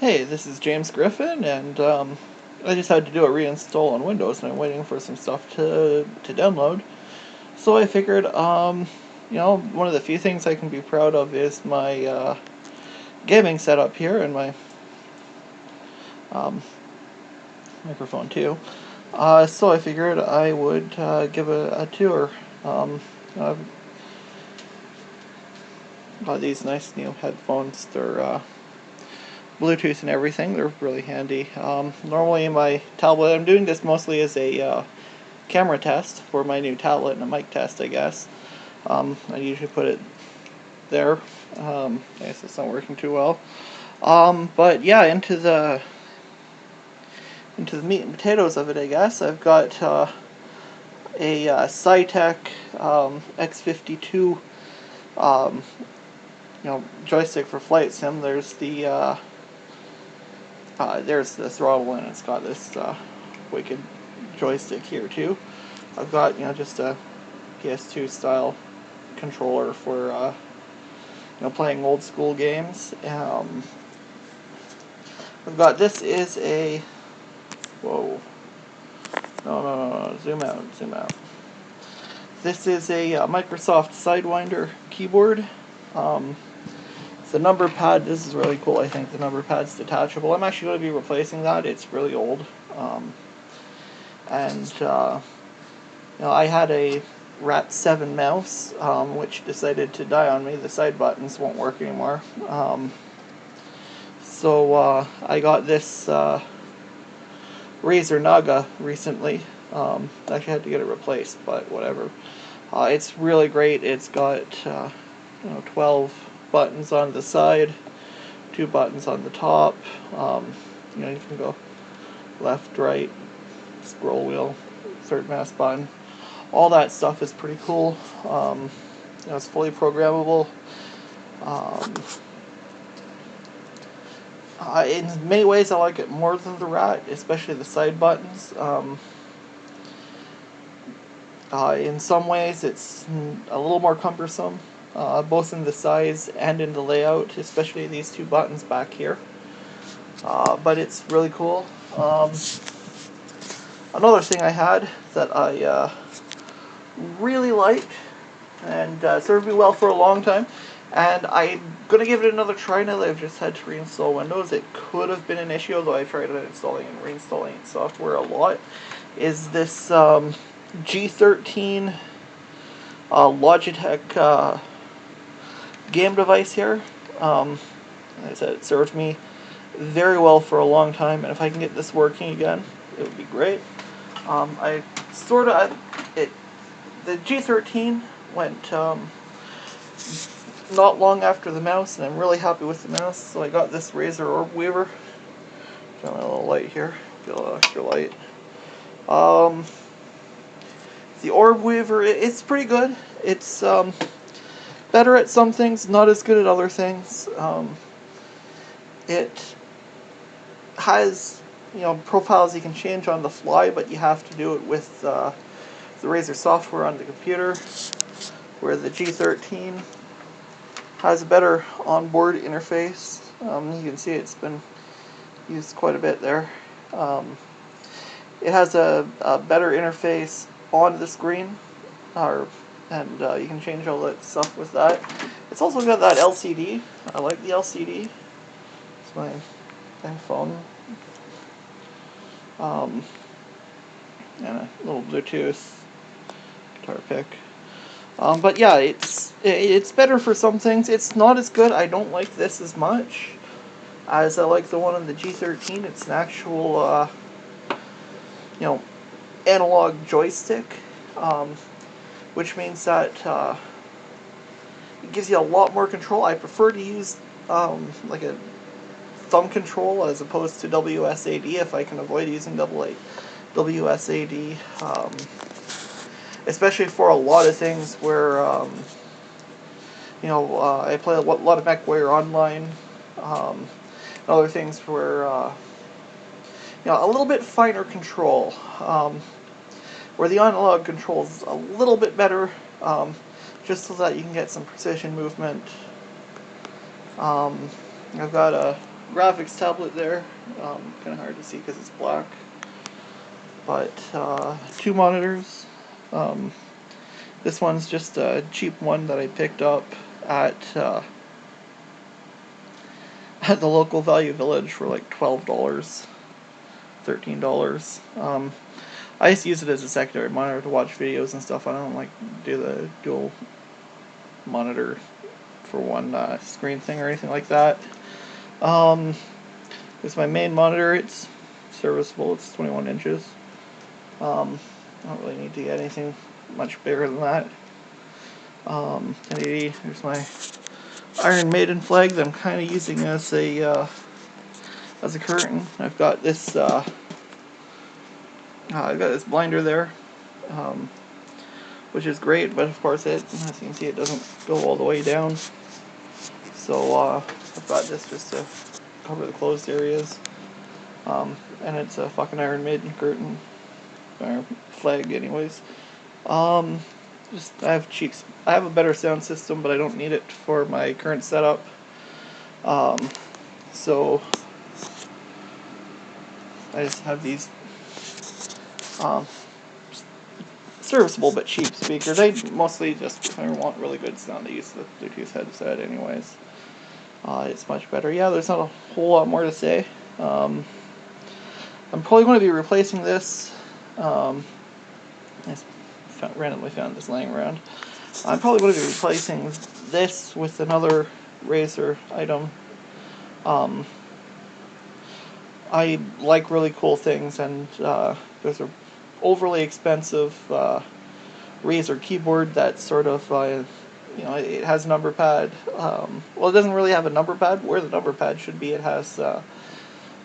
Hey, this is James Griffin, and I just had to do a reinstall on Windows, and I'm waiting for some stuff to download. So I figured, one of the few things I can be proud of is my gaming setup here, and my um, microphone too. So I figured I would give a tour. I've got these nice new headphones. They're Bluetooth and everything. They're really handy. Normally my tablet, I'm doing this mostly as a camera test for my new tablet and a mic test, I guess. I usually put it there. I guess it's not working too well. But yeah, into the meat and potatoes of it, I guess. I've got a Cytec X52 um, joystick for flight sim. There's the throttle, and it's got this wicked joystick here too. I've got just a PS2 style controller for playing old school games. I've got this is a whoa no, zoom out. This is a Microsoft Sidewinder keyboard. Um, the number pad. This is really cool. I think the number pad's detachable. I'm actually going to be replacing that. It's really old. And I had a Rat 7 mouse, which decided to die on me. The side buttons won't work anymore. So I got this Razer Naga recently. Actually had to get it replaced, but whatever. It's really great. It's got 12 buttons on the side, 2 buttons on the top. You can go left, right, scroll wheel, third mouse button. All that stuff is pretty cool. It's fully programmable. In many ways, I like it more than the Rat, especially the side buttons. In some ways, it's a little more cumbersome, both in the size and in the layout, especially these 2 buttons back here. But it's really cool. Another thing I had that I really liked and served me well for a long time, and I'm going to give it another try now that I've just had to reinstall Windows. It could have been an issue, although I've tried installing and reinstalling software a lot, is this G13 Logitech game device here. Like I said, it served me very well for a long time, and if I can get this working again, it would be great. The G13 went not long after the mouse, and I'm really happy with the mouse. So I got this Razer Orb Weaver. Got my little light here. Get a little extra light. The Orb Weaver, it's pretty good. It's better at some things, not as good at other things. It has profiles you can change on the fly, but you have to do it with the Razer software on the computer, where the G13 has a better onboard interface. You can see it's been used quite a bit there. It has a better interface on the screen, and you can change all that stuff with that. It's also got that LCD. I like the LCD. It's my phone. And a little Bluetooth guitar pick. But yeah, it's better for some things. It's not as good. I don't like this as much as I like the one on the G13. It's an actual, analog joystick, which means that it gives you a lot more control. I prefer to use like a thumb control as opposed to WSAD if I can avoid using WSAD. Especially for a lot of things where, I play a lot of MechWarrior Online, and other things where, a little bit finer control, where the analog control is a little bit better, just so that you can get some precision movement. I've got a graphics tablet there. Kind of hard to see because it's black. But 2 monitors. This one's just a cheap one that I picked up at at the local Value Village for like $12, $13. I used to use it as a secondary monitor to watch videos and stuff. I don't like do the dual monitor for one screen thing or anything like that. It's my main monitor. It's serviceable. It's 21 inches. I don't really need to get anything much bigger than that. 1080. There's my Iron Maiden flag that I'm kind of using as a curtain. I've got this blinder there, which is great, but of course as you can see, it doesn't go all the way down. So I've got this just to cover the closed areas, and it's a fucking Iron Maiden curtain or flag, anyways. I have a better sound system, but I don't need it for my current setup. So I just have these serviceable but cheap speakers. I mostly just, if I want really good sound, I use the Bluetooth headset anyways. It's much better. Yeah, there's not a whole lot more to say. I'm probably going to be replacing this. I randomly found this laying around. I'm probably going to be replacing this with another Razer item. I like really cool things, and there's an overly expensive Razer keyboard that's sort of, it has a number pad. Well, it doesn't really have a number pad. Where the number pad should be, it has a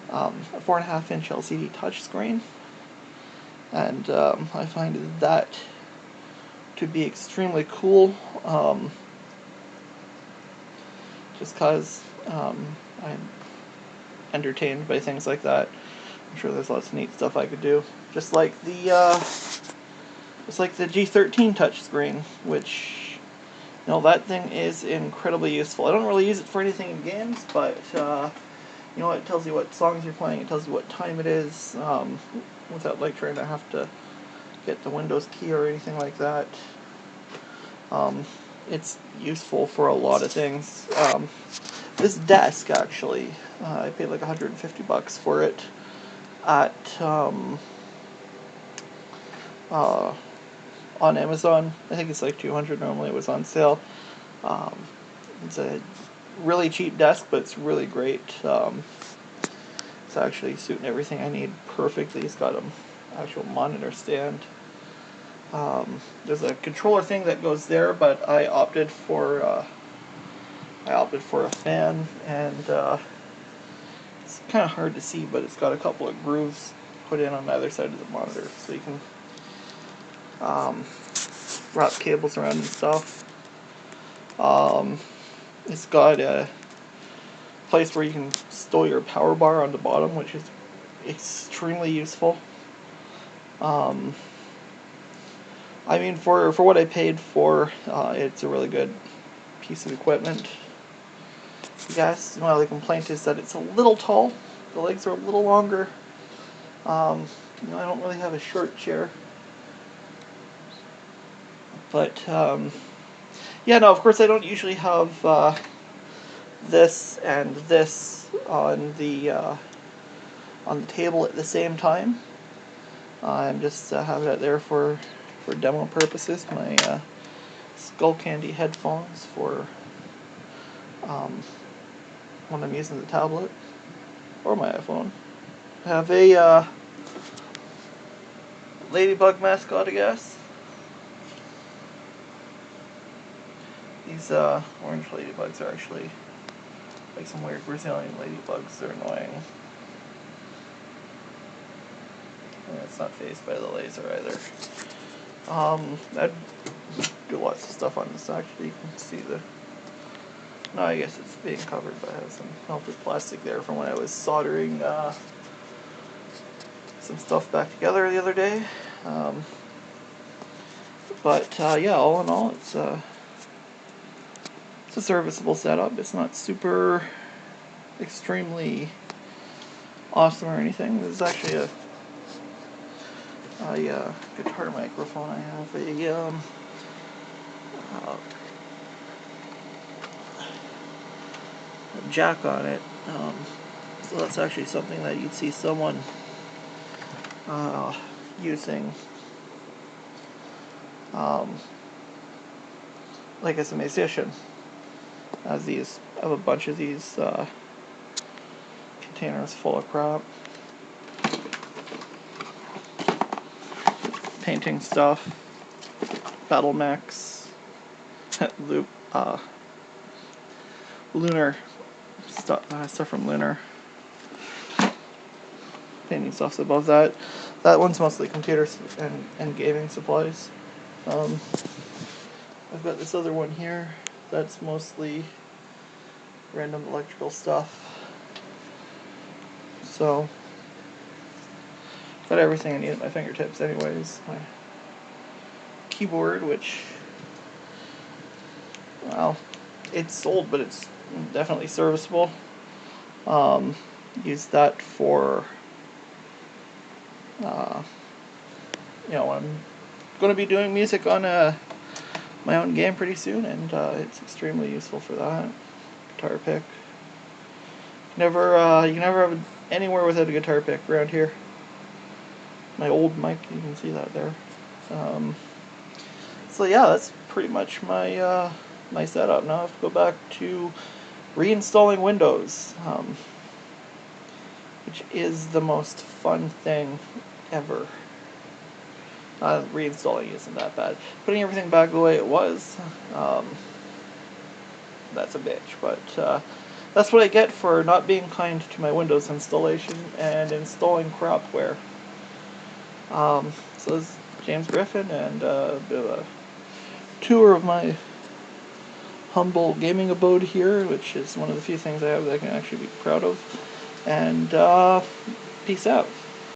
4.5-inch LCD touchscreen, and I find that to be extremely cool. Just because I'm entertained by things like that. I'm sure there's lots of neat stuff I could do. Just like the G13 touchscreen, which, that thing is incredibly useful. I don't really use it for anything in games, but it tells you what songs you're playing. It tells you what time it is, without like trying to have to get the Windows key or anything like that. It's useful for a lot of things. This desk, actually, I paid like $150 for it at on Amazon. I think it's like $200 normally. It was on sale. It's a really cheap desk, but it's really great. It's actually suiting everything I need perfectly. It's got an actual monitor stand. There's a controller thing that goes there, but I opted for a fan, and it's kind of hard to see, but it's got a couple of grooves put in on the other side of the monitor, so you can wrap cables around and stuff. It's got a place where you can store your power bar on the bottom, which is extremely useful. I mean, for what I paid for, it's a really good piece of equipment. I guess my only complaint is that it's a little tall. The legs are a little longer. I don't really have a short chair. But, yeah, no, of course I don't usually have this and this on the table at the same time. I'm just having it there for demo purposes. My Skull Candy headphones for when I'm using the tablet or my iPhone. I have a ladybug mascot, I guess. These orange ladybugs are actually like some weird Brazilian ladybugs. They're annoying. And it's not phased by the laser either. I'd do lots of stuff on this, actually. You can see no, I guess it's being covered by some melted plastic there from when I was soldering some stuff back together the other day. But yeah, all in all, it's a serviceable setup. It's not super extremely awesome or anything. This is actually a guitar microphone. I have a jack on it, so that's actually something that you'd see someone using, like as a musician. As these, I have a bunch of these containers full of crap, painting stuff, battle mechs, loop, lunar stuff from Lunar, painting stuff's above that. That one's mostly computers and gaming supplies. I've got this other one here that's mostly random electrical stuff. So, got everything I need at my fingertips anyways. My keyboard, which, well, it's old, but it's definitely serviceable. Use that for, I'm going to be doing music on my own game pretty soon, and it's extremely useful for that. Guitar pick. You can never have anywhere without a guitar pick around here. My old mic, you can see that there. So yeah, that's pretty much my my setup. Now I have to go back to reinstalling Windows, which is the most fun thing ever. Reinstalling isn't that bad. Putting everything back the way it was, that's a bitch. But that's what I get for not being kind to my Windows installation and installing crapware. So this is James Griffin, and a bit of a tour of my humble gaming abode here, which is one of the few things I have that I can actually be proud of. And peace out.